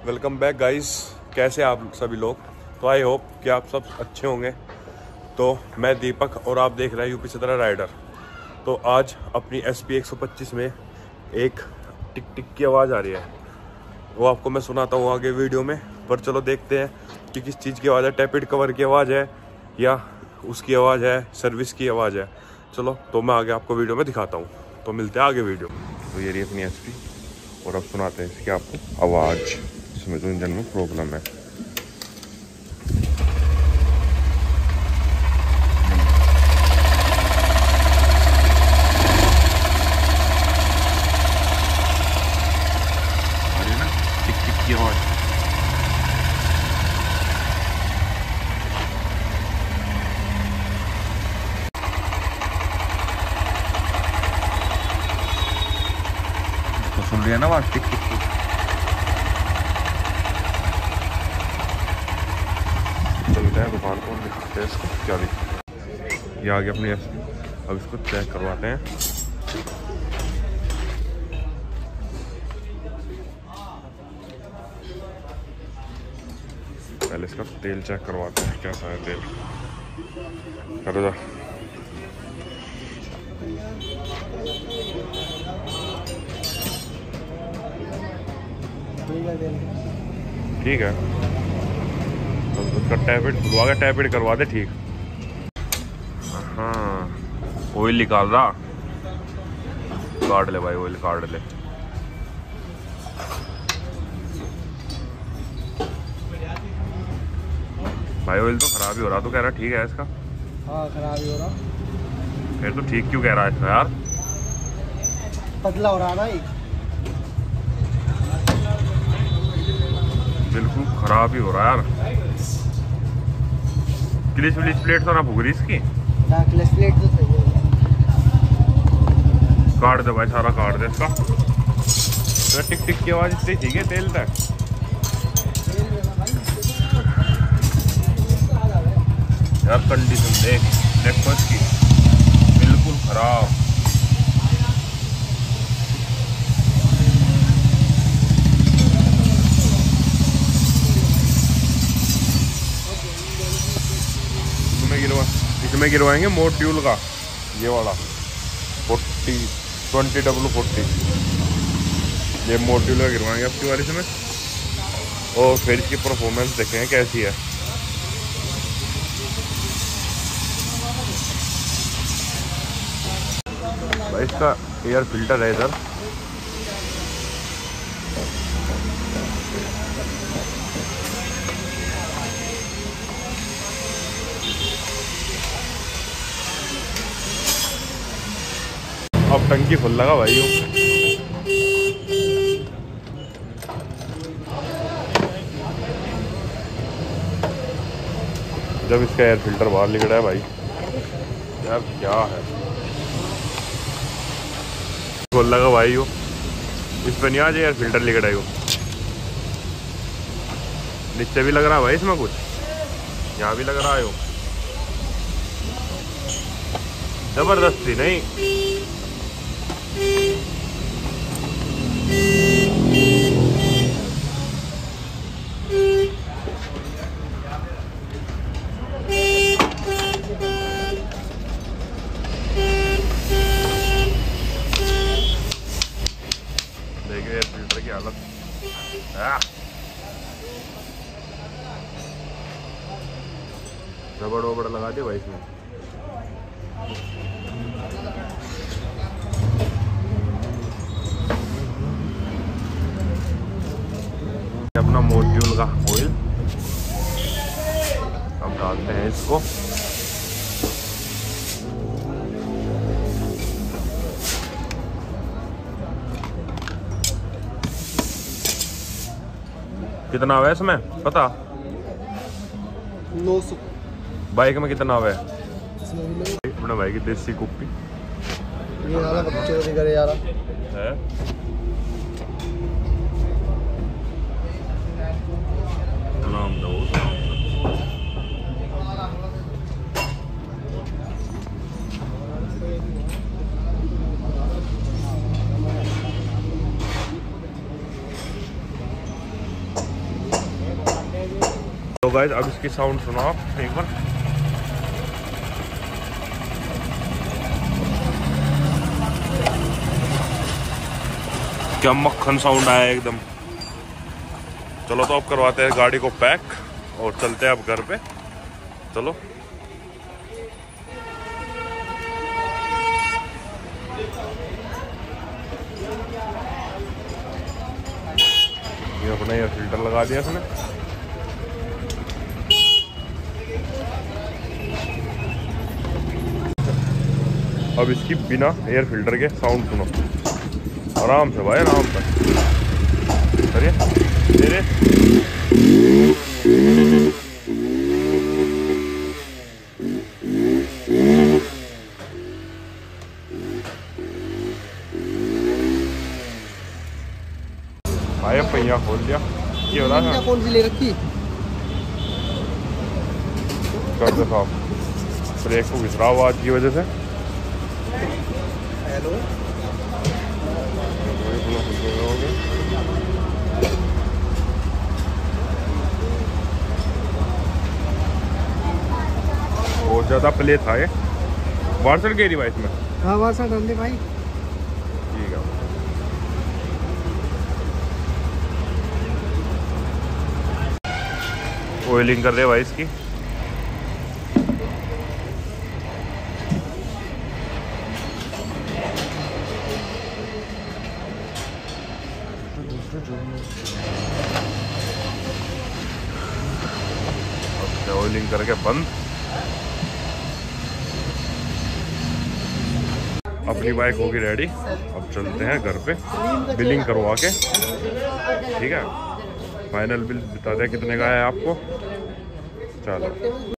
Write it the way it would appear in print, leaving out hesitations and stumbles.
Welcome back guys. कैसे आप सभी लोग? तो आई होप कि आप सब अच्छे होंगे। तो मैं दीपक और आप देख रहे हैं यूपी चतरा राइडर। तो आज अपनी SP 125 में एक टिक टिक की आवाज़ आ रही है, वो आपको मैं सुनाता हूँ आगे वीडियो में। पर चलो देखते हैं कि किस चीज़ की आवाज़ है, टैपिड कवर की आवाज़ है या उसकी आवाज़ है, सर्विस की आवाज़ है। चलो तो मैं आगे आपको वीडियो में दिखाता हूँ। तो मिलते हैं आगे वीडियो। तो ये रही अपनी SP और अब सुनाते हैं इसकी आपको आवाज़, इसमें जो इंजन में प्रॉब्लम है। ना टिक टिक की आवाज़। तो सुन लिया ना आवाज़ टिक टिक की। चलते हैं दुकान को, दिखाते हैं इसको क्या दिखता है। ये आ गया अपनी SP, अब इसको चेक करवाते हैं। पहले इसका तेल चेक करवाते हैं कैसा है तेल। करो जा। ठीक है, तो उसका टैपिड खुलवा के टैपिड करवा दे। ठीक, हाँ ऑयल निकाल रहा। काट ले भाई, ऑयल काट ले। भाई ऑयल तो खराब ही हो रहा, तो कह रहा ठीक है इसका। हाँ खराब ही हो रहा। फिर तो ठीक क्यों कह रहा है इसका यार? पतला हो रहा ना ये, बिल्कुल खराब ही हो रहा है यार। क्लिच विलिच प्लेट तो ना भूग रही इसकी। क्लच प्लेट तो सही है। काट दे भाई, सारा काट दे इसका। तो टिक टिक की आवाज़ इससे ठीक है तेल तक। यार कंडीशन देख, देखो इसकी बिल्कुल खराब। इसमें गिरवाएंगे मोड्यूल का, ये वाला 20W40, ये मोड्यूल का गिरवाएंगे आपकी बारी में। और फिर इसकी परफॉर्मेंस देखेंगे कैसी है। भाई इसका एयर फिल्टर है इधर, अब टंकी फुल लगा भाई। जब इसका एयर फिल्टर बाहर निकला है भाई, यार क्या है। फुल लगा भाई, वो इस पर नहीं आज एयर फिल्टर लिखा है। नीचे भी लग रहा है भाई इसमें कुछ, यहाँ भी लग रहा है वो। जबरदस्ती नहीं। देखिए फिल्टर की हालत। रबड़ वबड़ लगा दे भाई इसमें। अपना मॉड्यूल का ऑयल हम डालते हैं इसको। कितना है इसमें पता? 900। बाइक में कितना है? अपने भाई की देसी कुप्पी ये वाला चोरी करे यार है। सलाम दो, गाइस अब इसकी साउंड सुनो आप एक बार। क्या मक्खन साउंड आया एकदम। चलो तो अब करवाते हैं गाड़ी को पैक और चलते हैं अब घर पे। चलो ये अपना एयर फिल्टर लगा दिया इसने। अब इसकी बिना एयर फिल्टर के साउंड सुनो आराम से भाई, आराम से करिए धीरे। भाई पहिया खोल दिया। ये हो रहा है कौन सी ले रखी? कर दे साहब, ब्रेक को घिसरा हुआ आज की वजह से। हेलो बहुत ज्यादा प्ले था ये। वार्सल के रही इसमें। हाँ वार्सल डाल दे भाई। ठीक है ऑयलिंग कर रहे भाई इसकी। ऑयलिंग करके बंद। अपनी बाइक होगी रेडी। अब चलते हैं घर पे बिलिंग करवा के। ठीक है फाइनल बिल बता दें कितने का है आपको। चलो